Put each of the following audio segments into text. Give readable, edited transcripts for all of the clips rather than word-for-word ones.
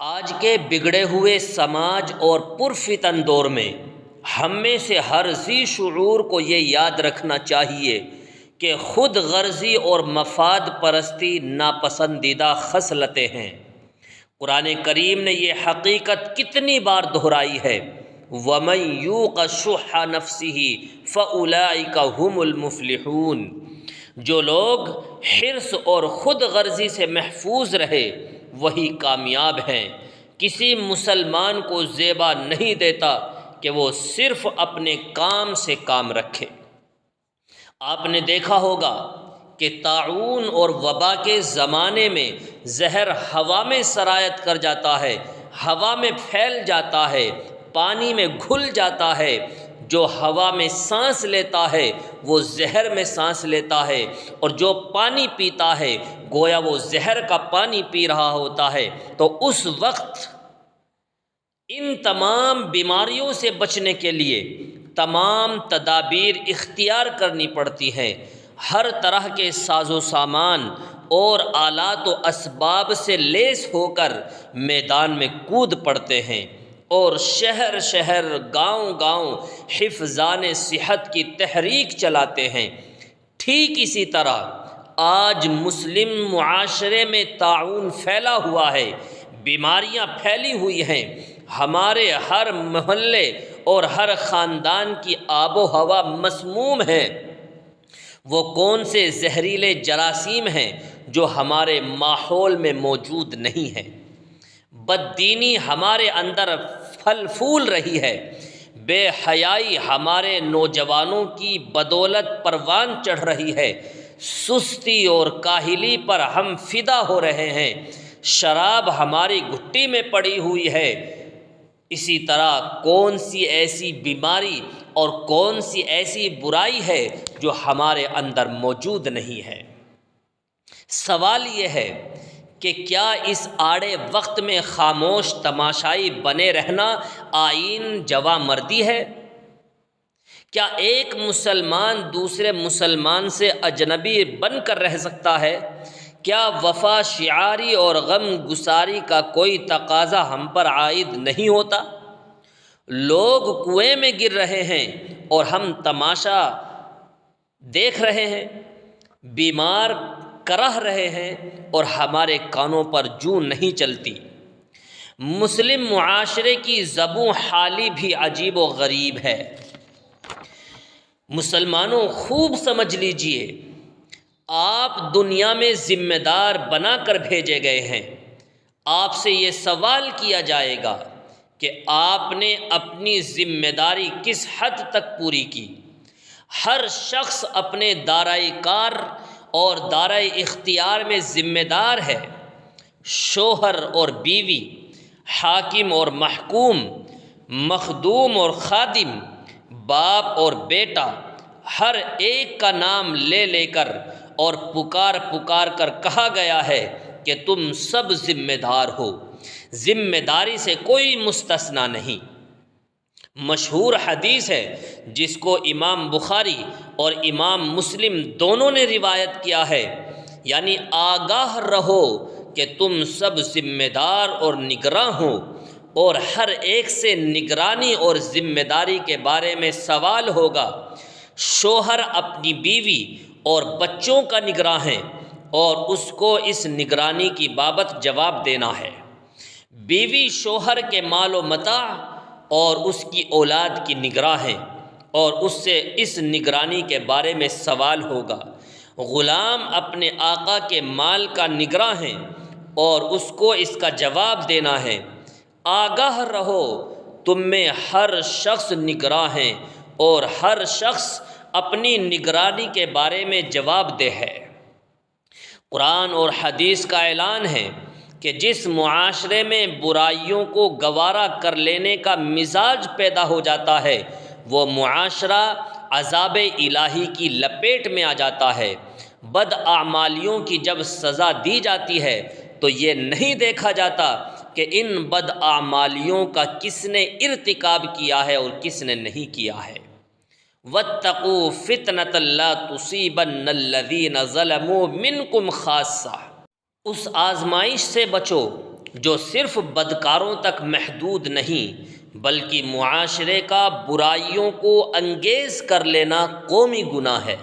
آج کے بگڑے ہوئے سماج اور پرفتن دور میں ہم میں سے ہر ذی شعور کو یہ یاد رکھنا چاہیے کہ خود غرضی اور مفاد پرستی ناپسندیدہ خصلتیں ہیں۔ قرآن کریم نے یہ حقیقت کتنی بار دہرائی ہے، وَمَن یوق شح نفسہ فَأُولَئِکَ هُمُ الْمُفْلِحُونَ۔ جو لوگ حرص اور خود غرضی سے محفوظ رہے وہی کامیاب ہیں۔ کسی مسلمان کو زیبا نہیں دیتا کہ وہ صرف اپنے کام سے کام رکھے۔ آپ نے دیکھا ہوگا کہ طاعون اور وبا کے زمانے میں زہر ہوا میں سرایت کر جاتا ہے، ہوا میں پھیل جاتا ہے، پانی میں گھل جاتا ہے۔ جو ہوا میں سانس لیتا ہے وہ زہر میں سانس لیتا ہے، اور جو پانی پیتا ہے گویا وہ زہر کا پانی پی رہا ہوتا ہے۔ تو اس وقت ان تمام بیماریوں سے بچنے کے لیے تمام تدابیر اختیار کرنی پڑتی ہیں۔ ہر طرح کے ساز و سامان اور آلات و اسباب سے لیس ہو کر میدان میں کود پڑتے ہیں، اور شہر شہر گاؤں گاؤں حفظان صحت کی تحریک چلاتے ہیں۔ ٹھیک اسی طرح آج مسلم معاشرے میں طاعون پھیلا ہوا ہے، بیماریاں پھیلی ہوئی ہیں۔ ہمارے ہر محلے اور ہر خاندان کی آب و ہوا مسموم ہے۔ وہ کون سے زہریلے جراثیم ہیں جو ہمارے ماحول میں موجود نہیں ہیں؟ بددینی ہمارے اندر پھل پھول رہی ہے، بے حیائی ہمارے نوجوانوں کی بدولت پروان چڑھ رہی ہے، سستی اور کاہلی پر ہم فدا ہو رہے ہیں، شراب ہماری گھٹی میں پڑی ہوئی ہے۔ اسی طرح کون سی ایسی بیماری اور کون سی ایسی برائی ہے جو ہمارے اندر موجود نہیں ہے؟ سوال یہ ہے کہ کیا اس آڑے وقت میں خاموش تماشائی بنے رہنا آئین جوا مردی ہے؟ کیا ایک مسلمان دوسرے مسلمان سے اجنبی بن کر رہ سکتا ہے؟ کیا وفا شعاری اور غم گساری کا کوئی تقاضا ہم پر عائد نہیں ہوتا؟ لوگ کنویں میں گر رہے ہیں اور ہم تماشا دیکھ رہے ہیں، بیمار کرہ رہے ہیں اور ہمارے کانوں پر جوں نہیں چلتی۔ مسلم معاشرے کی زبوں حالی بھی عجیب و غریب ہے۔ مسلمانوں خوب سمجھ لیجئے، آپ دنیا میں ذمہ دار بنا کر بھیجے گئے ہیں۔ آپ سے یہ سوال کیا جائے گا کہ آپ نے اپنی ذمہ داری کس حد تک پوری کی۔ ہر شخص اپنے دارائے کار اور دارائے اختیار میں ذمہ دار ہے۔ شوہر اور بیوی، حاکم اور محکوم، مخدوم اور خادم، باپ اور بیٹا، ہر ایک کا نام لے لے کر اور پکار پکار کر کہا گیا ہے کہ تم سب ذمہ دار ہو، ذمہ داری سے کوئی مستثنی نہیں۔ مشہور حدیث ہے جس کو امام بخاری اور امام مسلم دونوں نے روایت کیا ہے، یعنی آگاہ رہو کہ تم سب ذمہ دار اور نگراں ہو، اور ہر ایک سے نگرانی اور ذمہ داری کے بارے میں سوال ہوگا۔ شوہر اپنی بیوی اور بچوں کا نگراں ہے اور اس کو اس نگرانی کی بابت جواب دینا ہے۔ بیوی شوہر کے مال و متاع اور اس کی اولاد کی نگراں ہے اور اس سے اس نگرانی کے بارے میں سوال ہوگا۔ غلام اپنے آقا کے مال کا نگراں ہے اور اس کو اس کا جواب دینا ہے۔ آگاہ رہو، تم میں ہر شخص نگراں ہے اور ہر شخص اپنی نگرانی کے بارے میں جواب دہ ہے۔ قرآن اور حدیث کا اعلان ہے کہ جس معاشرے میں برائیوں کو گوارا کر لینے کا مزاج پیدا ہو جاتا ہے وہ معاشرہ عذاب الہی کی لپیٹ میں آ جاتا ہے۔ بد اعمالیوں کی جب سزا دی جاتی ہے تو یہ نہیں دیکھا جاتا کہ ان بد اعمالیوں کا کس نے ارتکاب کیا ہے اور کس نے نہیں کیا ہے۔ وَاتَّقُوا فِتْنَةً لَا تُصِيبَنَّ الَّذِينَ ظَلَمُوا مِنْكُمْ خَاصَّةً۔ اس آزمائش سے بچو جو صرف بدکاروں تک محدود نہیں بلکہ معاشرے کا برائیوں کو انگیز کر لینا قومی گناہ ہے،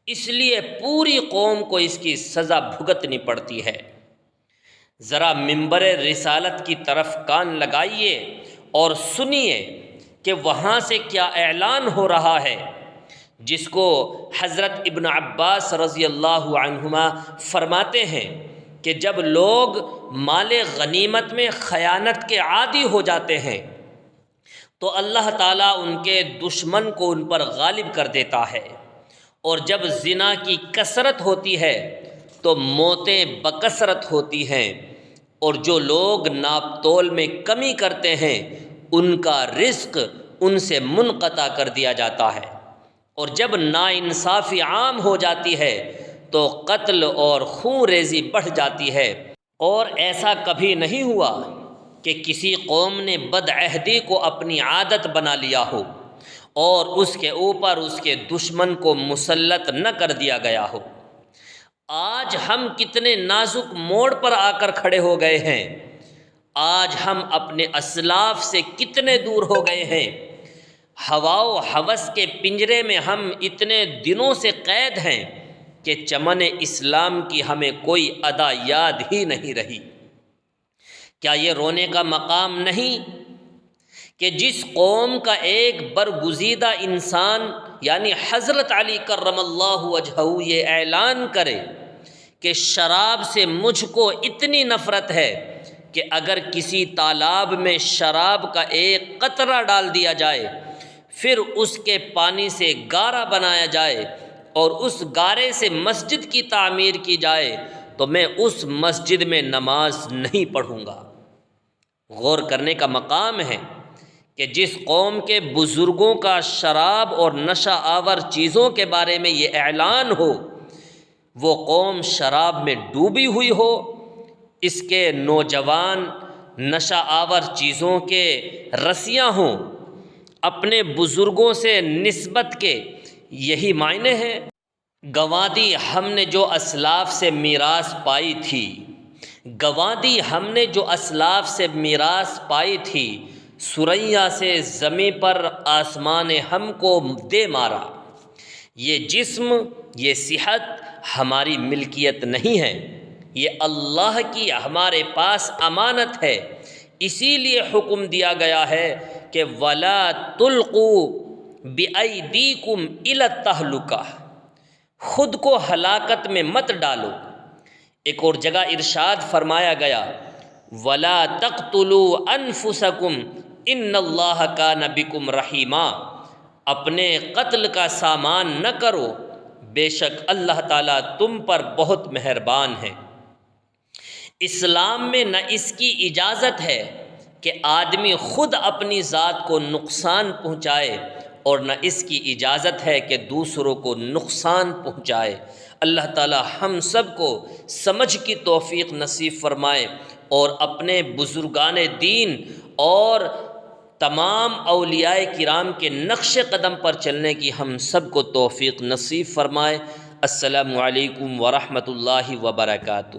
اس لیے پوری قوم کو اس کی سزا بھگتنی پڑتی ہے۔ ذرا منبر رسالت کی طرف کان لگائیے اور سنیے کہ وہاں سے کیا اعلان ہو رہا ہے، جس کو حضرت ابن عباس رضی اللہ عنہما فرماتے ہیں کہ جب لوگ مال غنیمت میں خیانت کے عادی ہو جاتے ہیں تو اللہ تعالیٰ ان کے دشمن کو ان پر غالب کر دیتا ہے، اور جب زنا کی کثرت ہوتی ہے تو موتیں بکثرت ہوتی ہیں، اور جو لوگ ناپ تول میں کمی کرتے ہیں ان کا رزق ان سے منقطع کر دیا جاتا ہے، اور جب ناانصافی عام ہو جاتی ہے تو قتل اور خون ریزی بڑھ جاتی ہے۔ اور ایسا کبھی نہیں ہوا کہ کسی قوم نے بدعہدی کو اپنی عادت بنا لیا ہو اور اس کے اوپر اس کے دشمن کو مسلط نہ کر دیا گیا ہو۔ آج ہم کتنے نازک موڑ پر آ کر کھڑے ہو گئے ہیں، آج ہم اپنے اسلاف سے کتنے دور ہو گئے ہیں، ہوا و ہوس کے پنجرے میں ہم اتنے دنوں سے قید ہیں کہ چمن اسلام کی ہمیں کوئی ادا یاد ہی نہیں رہی۔ کیا یہ رونے کا مقام نہیں کہ جس قوم کا ایک برگزیدہ انسان یعنی حضرت علی کرم اللہ وجہہ یہ اعلان کرے کہ شراب سے مجھ کو اتنی نفرت ہے کہ اگر کسی تالاب میں شراب کا ایک قطرہ ڈال دیا جائے، پھر اس کے پانی سے گارا بنایا جائے اور اس گارے سے مسجد کی تعمیر کی جائے، تو میں اس مسجد میں نماز نہیں پڑھوں گا۔ غور کرنے کا مقام ہے کہ جس قوم کے بزرگوں کا شراب اور نشہ آور چیزوں کے بارے میں یہ اعلان ہو، وہ قوم شراب میں ڈوبی ہوئی ہو، اس کے نوجوان نشہ آور چیزوں کے رسیاں ہوں، اپنے بزرگوں سے نسبت کے یہی معنی ہیں۔ گنوا دی ہم نے جو اسلاف سے میراث پائی تھی، گنوا دی ہم نے جو اسلاف سے میراث پائی تھی، سریا سے زمیں پر آسمان ہم کو دے مارا۔ یہ جسم، یہ صحت ہماری ملکیت نہیں ہے، یہ اللہ کی ہمارے پاس امانت ہے، اسی لیے حکم دیا گیا ہے کہ وَلَا تُلْقُوا بِأَيْدِيكُمْ إِلَى التَّهْلُكَةِ، خود کو ہلاکت میں مت ڈالو۔ ایک اور جگہ ارشاد فرمایا گیا وَلَا تَقْتُلُوا أَنفُسَكُمْ إِنَّ اللَّهَ كَانَ بِكُمْ رَحِيمًا، اپنے قتل کا سامان نہ کرو، بے شک اللہ تعالیٰ تم پر بہت مہربان ہے۔ اسلام میں نہ اس کی اجازت ہے کہ آدمی خود اپنی ذات کو نقصان پہنچائے، اور نہ اس کی اجازت ہے کہ دوسروں کو نقصان پہنچائے۔ اللہ تعالی ہم سب کو سمجھ کی توفیق نصیب فرمائے، اور اپنے بزرگان دین اور تمام اولیاء کرام کے نقش قدم پر چلنے کی ہم سب کو توفیق نصیب فرمائے۔ السلام علیکم ورحمۃ اللہ وبرکاتہ۔